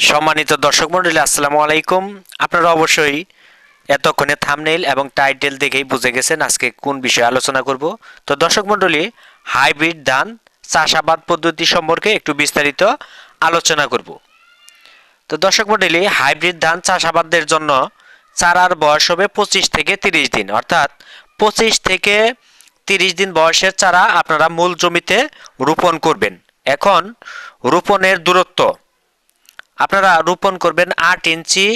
সম্মানিত দর্শক মণ্ডলী, আসসালামু আলাইকুম। আপনারা অবশ্যই এতক্ষণে থাম্বনেইল এবং টাইটেল দেখেই বুঝে গেছেন আজকে কোন বিষয়ে আলোচনা করব। তো দর্শক মণ্ডলী, হাইব্রিড ধান চাষাবাদ পদ্ধতি সম্পর্কে একটু বিস্তারিত আলোচনা করব। তো দর্শক মণ্ডলী, হাইব্রিড ধান চাষাবাদের জন্য চারার বয়স হবে 25 থেকে 30 দিন, অর্থাৎ 25 থেকে 30 দিন বয়সের চারা আপনারা মূল জমিতে রোপণ করবেন। এখন রোপণের দূরত্ব আপনারা রোপণ করবেন 8 ইঞ্চি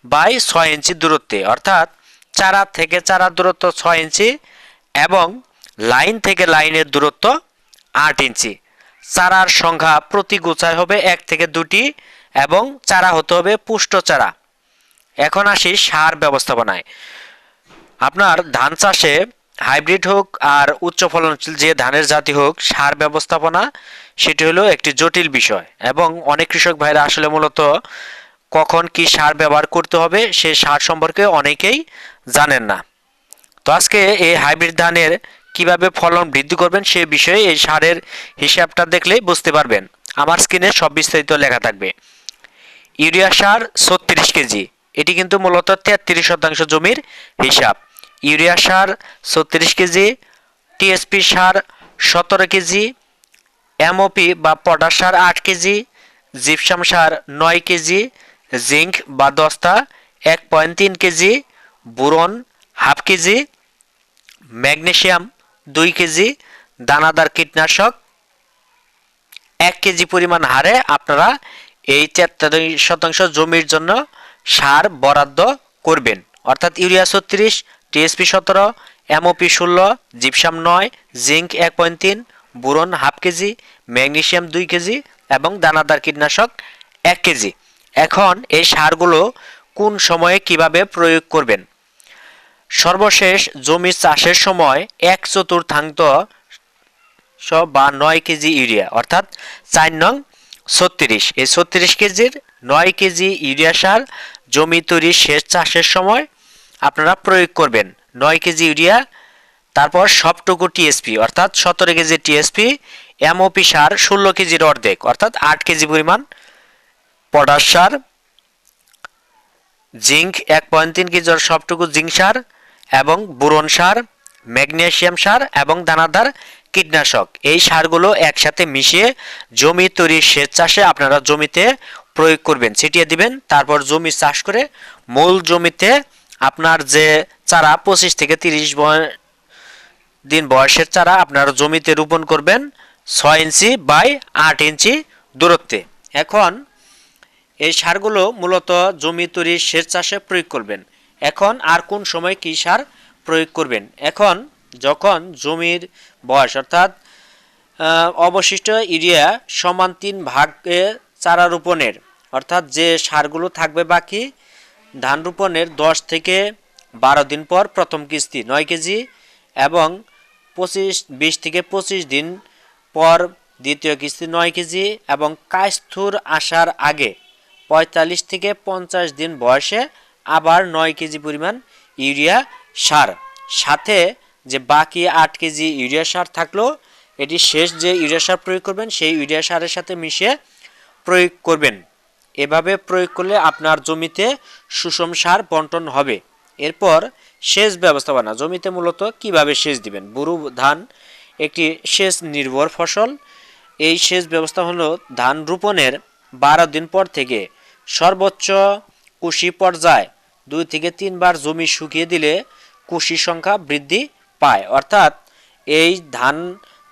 বাই 6 ইঞ্চি দূরত্বে, অর্থাৎ চারা থেকে চারার দূরত্ব 6 ইঞ্চি এবং লাইন থেকে লাইনের দূরত্ব 8 ইঞ্চি। চারার সংখ্যা প্রতি গোছায় হবে 1 থেকে 2টি এবং চারা হতে হবে পুষ্ট চারা। এখন আসি সার ব্যবস্থাপনায়। আপনার ধান চাষে হাইব্রিড হোক আর উচ্চ ফলনশীল যে ধানের জাতি হোক, সার ব্যবস্থাপনা সেটি হলো একটি জটিল বিষয় এবং অনেক কৃষক ভাইরা আসলে মূলত কখন কি সার ব্যবহার করতে হবে সে সার সম্পর্কে অনেকেই জানেন না। তো আজকে এই হাইব্রিড ধানের কিভাবে ফলন বৃদ্ধি করবেন সে বিষয়ে এই সারের হিসাবটা দেখলেই বুঝতে পারবেন। আমার স্ক্রিনে সব বিস্তারিত লেখা থাকবে। ইউরিয়া সার 36 কেজি, এটি কিন্তু মূলত 33% জমির হিসাব। ইউরিয়া সার 36 কেজি, টিএসপি সার 17 কেজি, এমওপি বা পটাশ সার 8 কেজি, জিপসাম সার 9 কেজি, জিঙ্ক বা দস্তা 1.3 KG, boron half KG, magnesium 2 KG, দানাদার কীটনাশক 1 কেজি পরিমাণ হারে আপনারা এই 43% জমির জন্য সার বরাদ্দ করবেন। অর্থাৎ urea 36, TSP 17, MOP 16, gypsum 9, zinc 1.3, boron half KG, magnesium 2 KG এবং দানাদার কীটনাশক 1 কেজি। এখন এই সারগুলো কোন সময়ে কিভাবে প্রয়োগ করবেন? সর্বশেষ জমি চাষের সময় 1/4 বা 9 কেজি ইউরিয়া, অর্থাৎ 4 নং 36, এই 36 কেজির 9 কেজি ইউরিয়া সার জমি তৈরির শেষ চাষের সময় আপনারা প্রয়োগ করবেন। 9 কেজি ইউরিয়া, তারপর সবটুকু টিএসপি অর্থাৎ 17 কেজি টিএসপি, এমওপি সার 16 কেজির অর্ধেক অর্থাৎ 8 কেজি পরিমাণ, পটাশ সার, জিঙ্ক 1.3 কেজির সবটুকু জিঙ্ক সার এবং বোরন সার, ম্যাগনেসিয়াম সার এবং দানাদার কীটনাশক, এই সারগুলো একসাথে মিশিয়ে জমি তৈরির সেচ চাষে আপনারা জমিতে প্রয়োগ করবেন, ছিটিয়ে দিবেন। তারপর জমি চাষ করে মূল জমিতে আপনার যে চারা 25 থেকে 30 দিন বয়সের চারা আপনারা জমিতে রোপণ করবেন 6 ইঞ্চি বাই 8 ইঞ্চি দূরত্বে। এখন এই সারগুলো মূলত জমি তৈরির সেচ চাষে প্রয়োগ করবেন। এখন আর কোন সময় কী সার প্রয়োগ করবেন? এখন যখন জমির বয়স অর্থাৎ অবশিষ্ট ইউরিয়া সমান 3 ভাগে চারা রোপণের, অর্থাৎ যে সারগুলো থাকবে বাকি ধান রোপণের 10 থেকে 12 দিন পর প্রথম কিস্তি 9 কেজি এবং 20 থেকে 25 দিন পর দ্বিতীয় কিস্তি 9 কেজি এবং কায়স্থুর আসার আগে 45 থেকে 50 দিন বয়সে আবার 9 কেজি পরিমাণ ইউরিয়া সার, সাথে যে বাকি 8 কেজি ইউরিয়া সার থাকলো এটি শেষ যে ইউরিয়া সার প্রয়োগ করবেন সেই ইউরিয়া সারের সাথে মিশিয়ে প্রয়োগ করবেন। এভাবে প্রয়োগ করলে আপনার জমিতে সুষম সার বন্টন হবে। এরপর সেচ ব্যবস্থাপনা, জমিতে মূলত কিভাবে সেচ দিবেন? বোরো ধান একটি সেচ নির্ভর ফসল। এই সেচ ব্যবস্থা হলো ধান রোপণের 12 দিন পর থেকে সর্বোচ্চ কুশি পর্যায়ে 2 থেকে 3 বার জমি শুকিয়ে দিলে কুশি সংখ্যা বৃদ্ধি পায়। অর্থাৎ এই ধান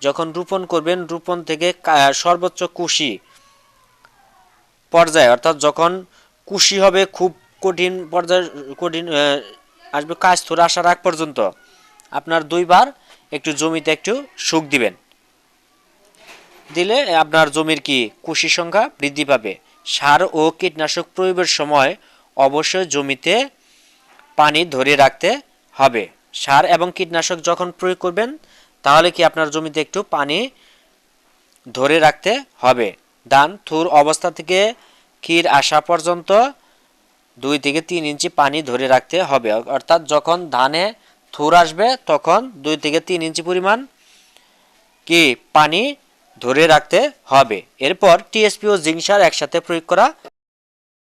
যখন রোপণ করবেন রোপণ থেকে সর্বোচ্চ কুশি পর্যায়ে, অর্থাৎ যখন কুশি হবে খুব কঠিন পর্যায়ে আসবে কায়স্থুর আসার আগ পর্যন্ত আপনার 2 বার একটু জমিতে একটু শুক দিবেন, দিলে আপনার জমির কি কুশি সংখ্যা বৃদ্ধি পাবে। সার ও কীটনাশক প্রয়োগের সময় অবশ্যই জমিতে পানি ধরে রাখতে হবে। সার এবং কীটনাশক যখন প্রয়োগ করবেন তাহলে কি আপনার জমিতে একটু পানি ধরে রাখতে হবে। ধান থুর অবস্থা থেকে ক্ষীর আসা পর্যন্ত 2 থেকে 3 ইঞ্চি পানি ধরে রাখতে হবে, অর্থাৎ যখন ধানে থুর আসবে তখন 2 থেকে 3 ইঞ্চি পরিমাণ কি পানি ধরে রাখতে হবে। এরপর টিএসপি ও জিঙ্ক সার একসাথে প্রয়োগ করা